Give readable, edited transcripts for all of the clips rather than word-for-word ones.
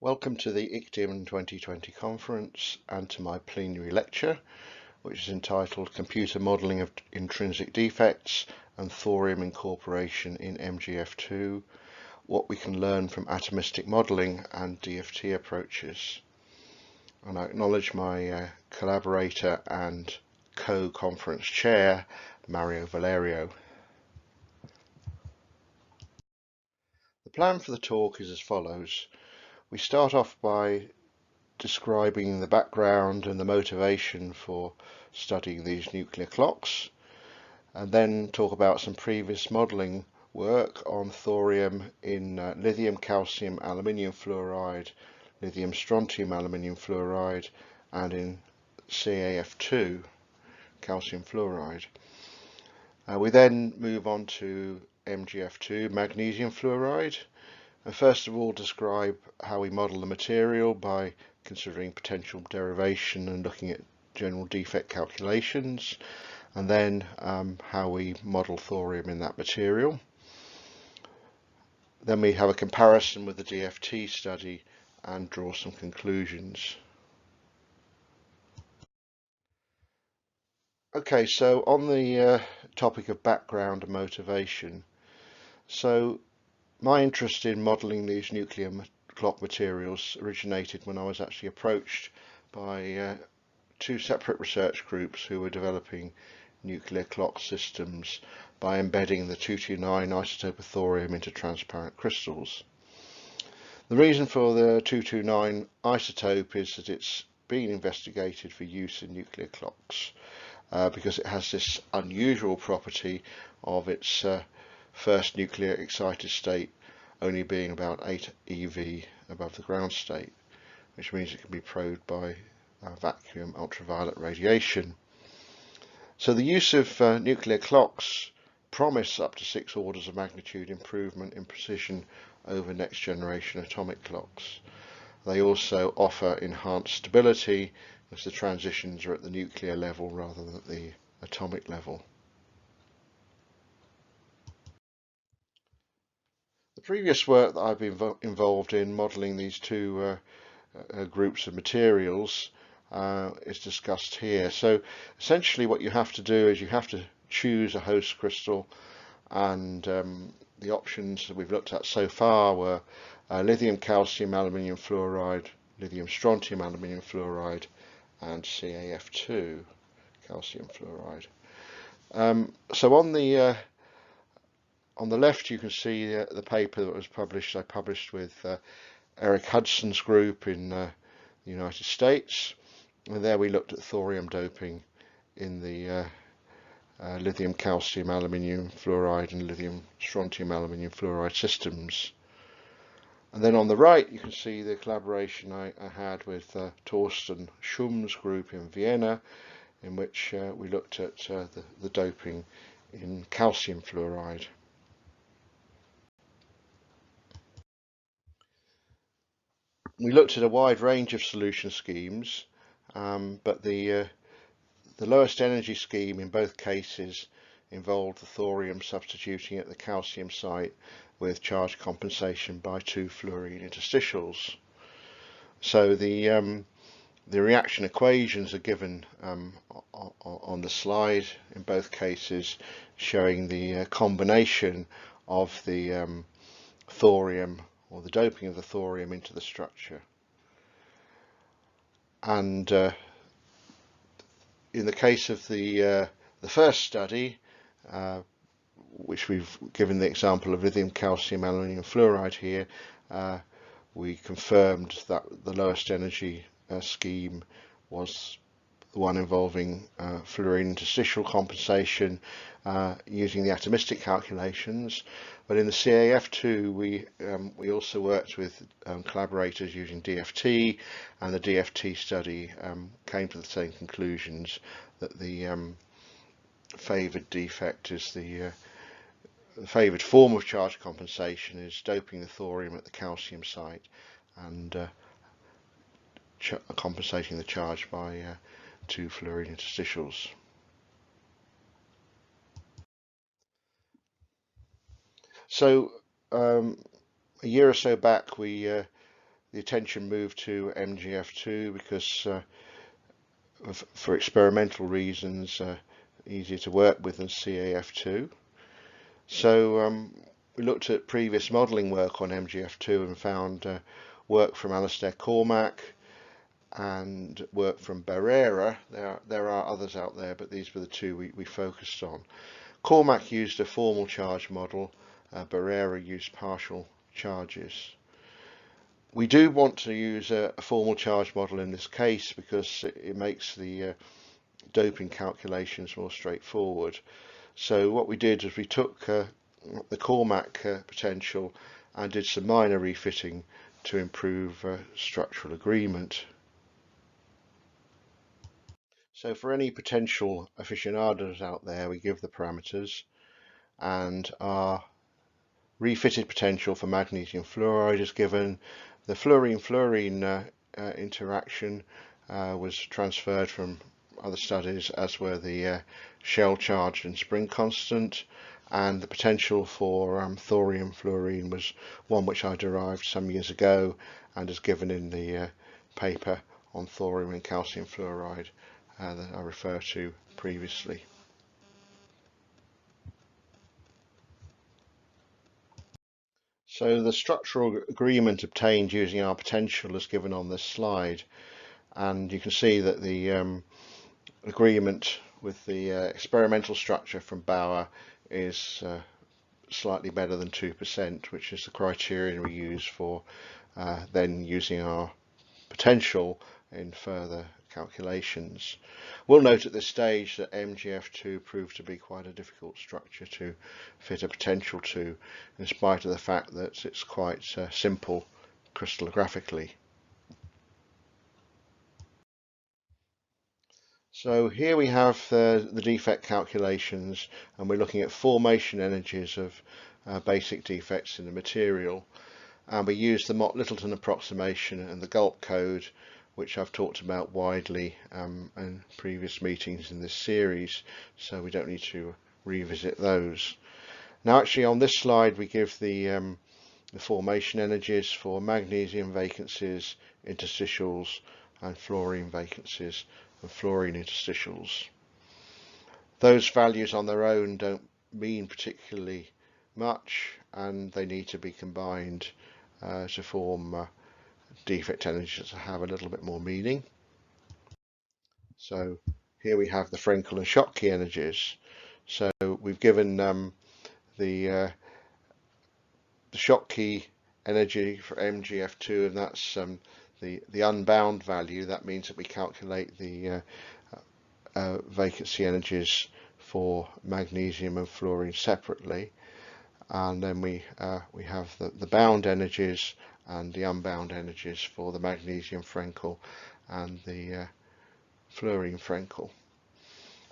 Welcome to the ICTIM 2020 conference and to my plenary lecture, which is entitled Computer Modelling of Intrinsic Defects and Thorium Incorporation in MGF2, What We Can Learn from Atomistic Modelling and DFT Approaches. And I acknowledge my collaborator and co-conference chair, Valerio. The plan for the talk is as follows. We start off by describing the background and the motivation for studying these nuclear clocks, and then talk about some previous modelling work on thorium in lithium, calcium, aluminium fluoride, lithium, strontium, aluminium fluoride, and in CaF2, calcium fluoride. We then move on to MGF2, magnesium fluoride, and first of all describe how we model the material by considering potential derivation and looking at general defect calculations, and then how we model thorium in that material. Then we have a comparison with the DFT study and draw some conclusions. Okay, so on the topic of background and motivation, so my interest in modelling these nuclear clock materials originated when I was actually approached by two separate research groups who were developing nuclear clock systems by embedding the 229 isotope of thorium into transparent crystals. The reason for the 229 isotope is that it's been investigated for use in nuclear clocks because it has this unusual property of its first nuclear excited state only being about 8 eV above the ground state, which means it can be probed by vacuum ultraviolet radiation. So the use of nuclear clocks promise up to 6 orders of magnitude improvement in precision over next generation atomic clocks. They also offer enhanced stability as the transitions are at the nuclear level rather than at the atomic level. The previous work that I've been involved in modelling these two groups of materials is discussed here. So essentially what you have to do is you have to choose a host crystal, and the options that we've looked at so far were lithium, calcium, aluminium fluoride, lithium, strontium, aluminium fluoride, and CaF2, calcium fluoride. So on the left you can see the paper that was published. I published with Eric Hudson's group in the United States, and there we looked at thorium doping in the lithium, calcium, aluminium fluoride and lithium, strontium, aluminium fluoride systems. And then on the right you can see the collaboration I had with Torsten Schum's group in Vienna, in which we looked at the doping in calcium fluoride. We looked at a wide range of solution schemes, but the lowest energy scheme in both cases involved the thorium substituting at the calcium site with charge compensation by 2 fluorine interstitials. So the reaction equations are given on the slide in both cases, showing the combination of the thorium, or the doping of the thorium, into the structure. And in the case of the first study, which we've given the example of lithium, calcium, aluminium fluoride here, we confirmed that the lowest energy scheme was the one involving fluorine interstitial compensation using the atomistic calculations. But in the CaF2 we also worked with collaborators using DFT, and the DFT study came to the same conclusions, that the favoured defect is the favoured form of charge compensation is doping the thorium at the calcium site and compensating the charge by 2 fluorine interstitials. So a year or so back, the the attention moved to MgF2 because for experimental reasons easier to work with than CaF2. So we looked at previous modelling work on MgF2 and found work from Alistair Cormack and work from Barrera. There are others out there, but these were the two we focused on. Cormack used a formal charge model, Barrera used partial charges. We do want to use a formal charge model in this case because it makes the doping calculations more straightforward. So what we did is we took the Cormack potential and did some minor refitting to improve structural agreement. So for any potential aficionados out there, we give the parameters, and our refitted potential for magnesium fluoride is given. The fluorine-fluorine interaction was transferred from other studies, as were the shell charge and spring constant, and the potential for thorium-fluorine was one which I derived some years ago and is given in the paper on thorium and calcium fluoride that I referred to previously. So the structural agreement obtained using our potential is given on this slide, and you can see that the agreement with the experimental structure from Bauer is slightly better than 2%, which is the criterion we use for then using our potential in further calculations. We'll note at this stage that MgF2 proved to be quite a difficult structure to fit a potential to, in spite of the fact that it's quite simple crystallographically. So here we have the defect calculations, and we're looking at formation energies of basic defects in the material, and we use the Mott-Littleton approximation and the gulp code, which I've talked about widely in previous meetings in this series, so we don't need to revisit those. Now actually on this slide we give the formation energies for magnesium vacancies, interstitials, and fluorine vacancies and fluorine interstitials. Those values on their own don't mean particularly much, and they need to be combined to form defect energies that have a little bit more meaning. So here we have the Frenkel and Schottky energies. So we've given the Schottky energy for MgF2, and that's the unbound value. That means that we calculate the vacancy energies for magnesium and fluorine separately, and then we have the bound energies and the unbound energies for the magnesium Frenkel and the fluorine Frenkel.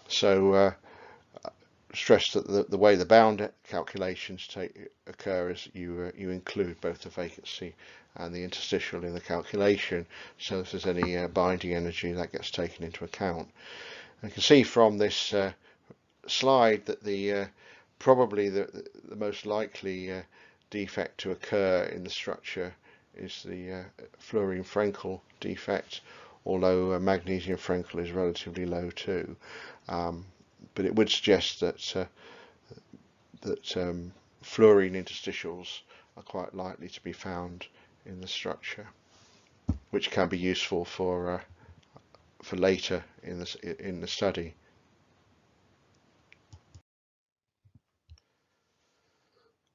So stress that the way the bound calculations occur is you include both the vacancy and the interstitial in the calculation, so if there's any binding energy that gets taken into account. And you can see from this slide that probably the most likely defect to occur in the structure is the fluorine Frenkel defect, although magnesium Frenkel is relatively low too. But it would suggest that fluorine interstitials are quite likely to be found in the structure, which can be useful for later in the study.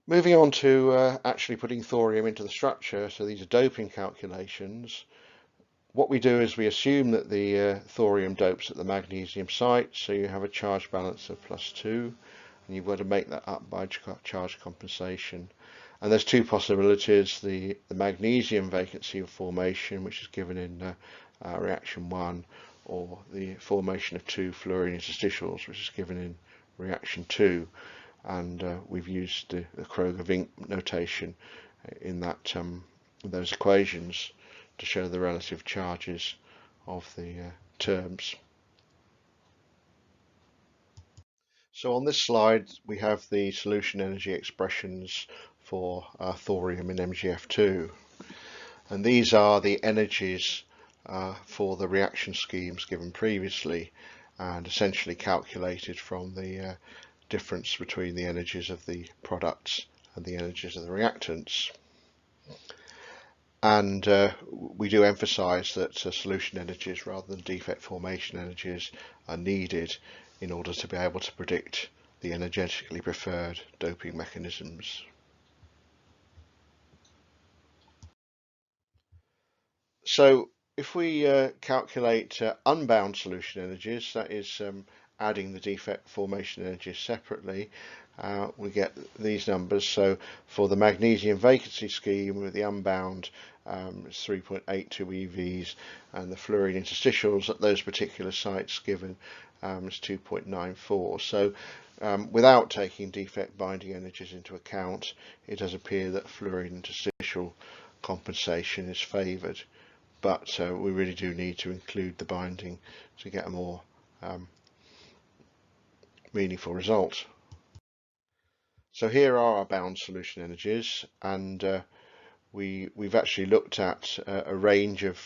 Moving on to actually putting thorium into the structure, so these are doping calculations. What we do is we assume that the thorium dopes at the magnesium site, so you have a charge balance of +2, and you've got to make that up by charge compensation. And there's two possibilities: the magnesium vacancy of formation, which is given in reaction 1, or the formation of 2 fluorine interstitials, which is given in reaction 2. And we've used the Kroger-Vink notation in that those equations to show the relative charges of the terms. So on this slide we have the solution energy expressions for thorium in MgF2. and these are the energies for the reaction schemes given previously, and essentially calculated from the difference between the energies of the products and the energies of the reactants. And we do emphasize that solution energies rather than defect formation energies are needed in order to be able to predict the energetically preferred doping mechanisms. So if we calculate unbound solution energies, that is adding the defect formation energies separately, we get these numbers. So for the magnesium vacancy scheme with the unbound, it's 3.82 EVs, and the fluorine interstitials at those particular sites given is 2.94. So without taking defect binding energies into account, it does appear that fluorine interstitial compensation is favoured, but we really do need to include the binding to get a more meaningful result. So here are our bound solution energies, and we've actually looked at a range of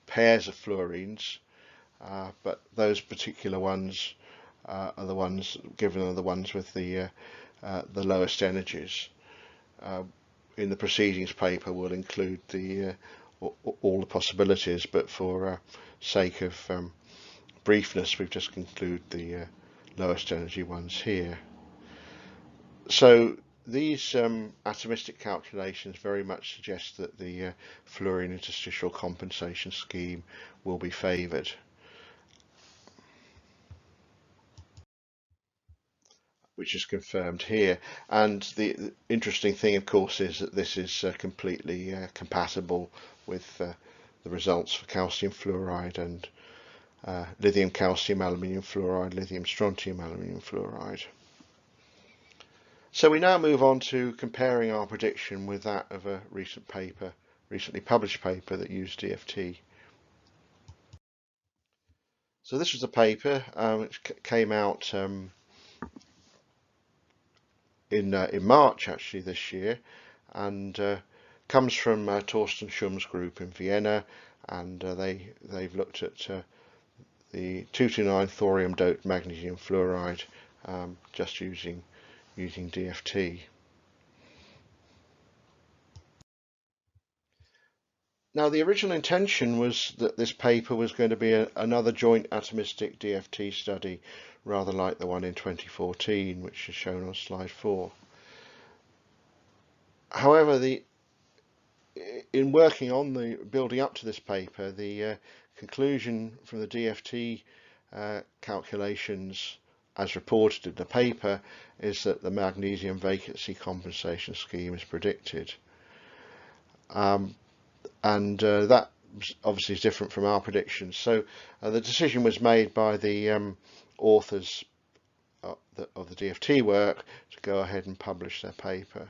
pairs of fluorines, but those particular ones are the ones given are the ones with the lowest energies. In the proceedings paper we'll include the all the possibilities, but for sake of briefness we've just included the lowest energy ones here. So these atomistic calculations very much suggest that the fluorine interstitial compensation scheme will be favoured. Which is confirmed here, and the interesting thing of course is that this is completely compatible with the results for calcium fluoride and lithium calcium aluminium fluoride, lithium strontium aluminium fluoride. So we now move on to comparing our prediction with that of a recently published paper that used DFT. So this was a paper which came out in March actually this year, and comes from Torsten Schum's group in Vienna, and they've looked at the 229 thorium doped magnesium fluoride just using DFT. Now the original intention was that this paper was going to be another joint atomistic DFT study, rather like the one in 2014, which is shown on slide 4. However, in working on the building up to this paper, the conclusion from the DFT calculations as reported in the paper is that the magnesium vacancy compensation scheme is predicted. And that obviously is different from our predictions. So the decision was made by the authors of the DFT work to go ahead and publish their paper.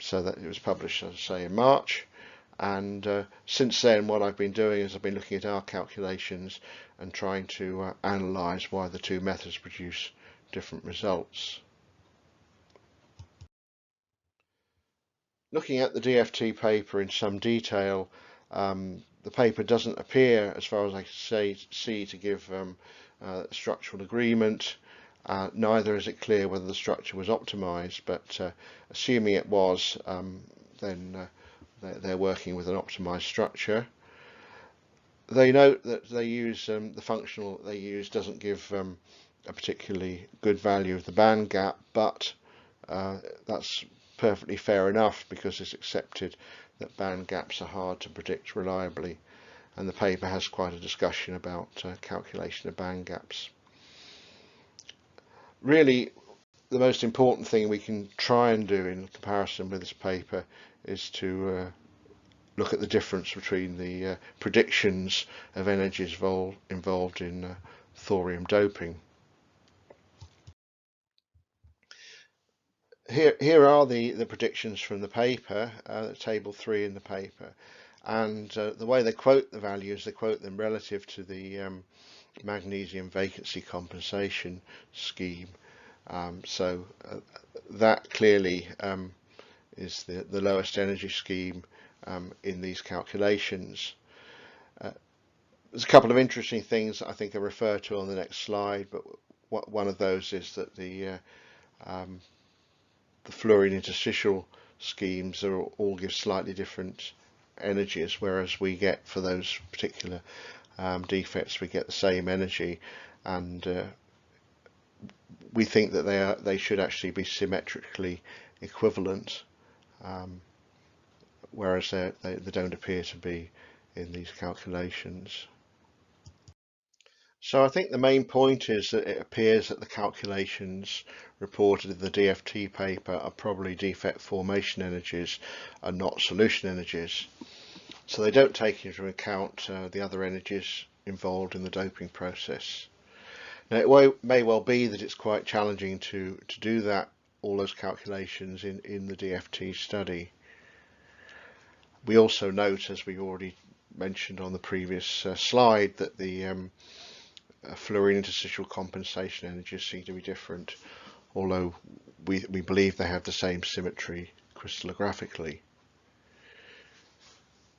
So that it was published, as I say, in March. And since then, what I've been doing is I've been looking at our calculations and trying to analyse why the two methods produce different results. Looking at the DFT paper in some detail, the paper doesn't appear, as far as I can see, to give structural agreement. Neither is it clear whether the structure was optimized, but assuming it was, then they're working with an optimized structure. They note that they use the functional they use doesn't give a particularly good value of the band gap, but that's perfectly fair enough because it's accepted that band gaps are hard to predict reliably, and the paper has quite a discussion about calculation of band gaps. Really, the most important thing we can try and do in comparison with this paper is to look at the difference between the predictions of energies involved in thorium doping. Here are the predictions from the paper, table 3 in the paper, and the way they quote the values, they quote them relative to the magnesium vacancy compensation scheme. So that clearly is the lowest energy scheme in these calculations. There's a couple of interesting things that I think I refer to on the next slide, but one of those is that the fluorine interstitial schemes all give slightly different energies, whereas we get, for those particular defects, we get the same energy, and we think that they should actually be symmetrically equivalent, whereas they don't appear to be in these calculations. So I think the main point is that it appears that the calculations reported in the DFT paper are probably defect formation energies and not solution energies. So they don't take into account the other energies involved in the doping process. Now it may well be that it's quite challenging to do that, all those calculations in the DFT study. We also note, as we already mentioned on the previous slide, that the fluorine interstitial compensation energies seem to be different, although we believe they have the same symmetry crystallographically.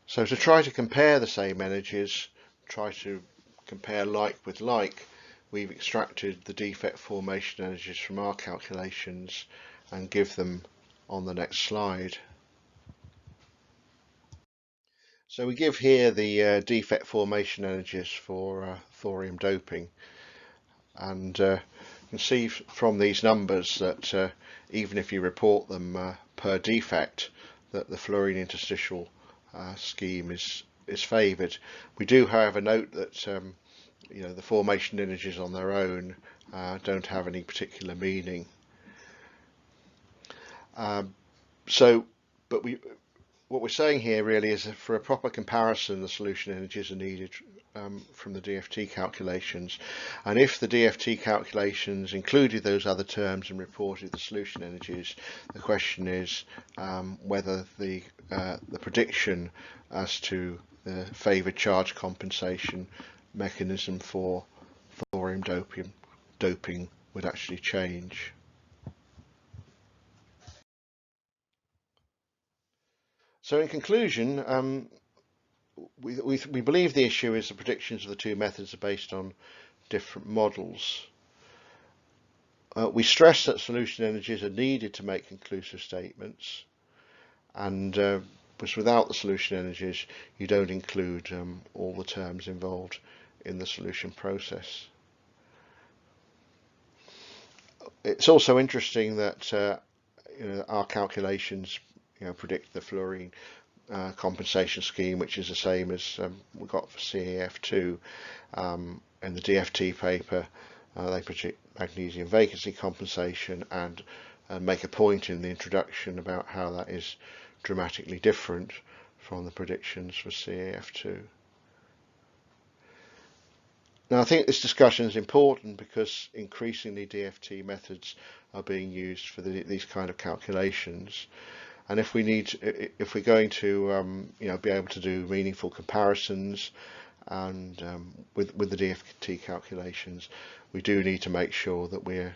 So to try to compare the same energies, try to compare like with like, we've extracted the defect formation energies from our calculations and give them on the next slide. So we give here the defect formation energies for thorium doping, and you can see from these numbers that even if you report them per defect, that the fluorine interstitial scheme is favoured. We do, however, note that you know, the formation energies on their own don't have any particular meaning. What we're saying here really is that for a proper comparison, the solution energies are needed from the DFT calculations, and if the DFT calculations included those other terms and reported the solution energies, the question is whether the prediction as to the favoured charge compensation mechanism for thorium doping would actually change. So in conclusion, we believe the issue is the predictions of the two methods are based on different models. We stress that solution energies are needed to make conclusive statements, and because without the solution energies you don't include all the terms involved in the solution process. It's also interesting that you know, our calculations predict the fluorine compensation scheme, which is the same as we got for CAF2. In the DFT paper, they predict magnesium vacancy compensation and make a point in the introduction about how that is dramatically different from the predictions for CAF2. Now, I think this discussion is important because increasingly DFT methods are being used for these kind of calculations. And if we're going to be able to do meaningful comparisons and with the DFT calculations, we do need to make sure that we're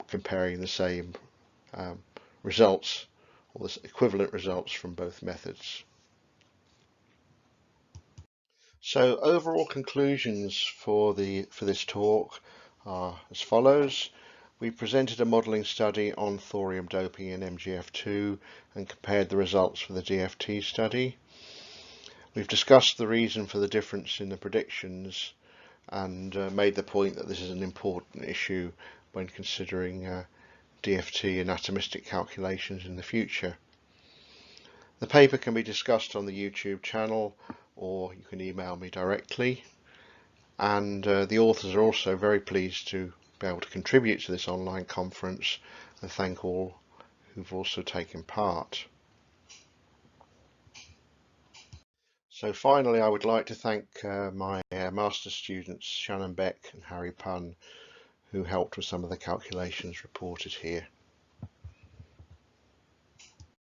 comparing the same results or the equivalent results from both methods. So overall conclusions for this talk are as follows. We presented a modelling study on thorium doping in MGF2 and compared the results for the DFT study. We've discussed the reason for the difference in the predictions and made the point that this is an important issue when considering DFT and atomistic calculations in the future. The paper can be discussed on the YouTube channel, or you can email me directly, and the authors are also very pleased to be able to contribute to this online conference, and thank all who've also taken part. So finally, I would like to thank my master's students Shannon Beck and Harry Punn, who helped with some of the calculations reported here.